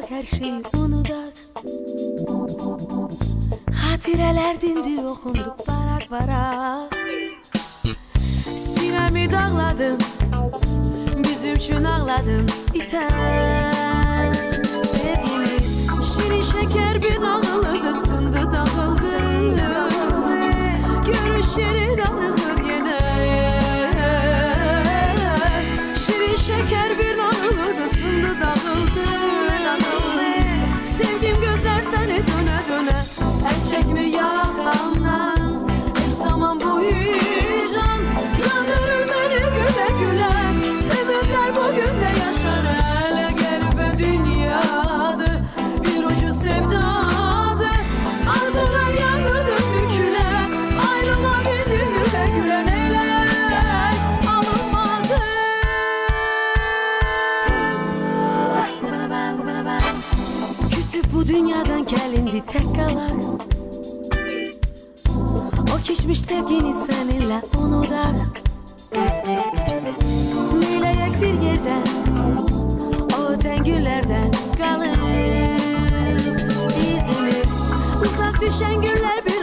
bırak her şeyi unutak. Hatireler dindi okundu varak varak. Sinemi dağladın, bizim için ağladın biten. Sevgimiz şirin şeker bir dağıldı, sındı dağıldı. Görüşleri darılır yine. Şirin şeker bir dağıldı, sındı dağıldı. Sevdim gözler seni döne döne. El çekme yakamdan. Hiç zaman bu heyecan yandırır beni güle güle. Ümitler bugün de yaşar. Hele gelme dünyada bir ucu sevdadı. Arzular yandırdı büküle. Ayrılabildi güle güle. Neler alınmadı. Küsüp bu dünyadan gelindi tek kalan. O geçmiş sevgini seninle unutak. Mileyek bir yerden, o tengüllerden kalır izimiz. Uzak düşen günler bir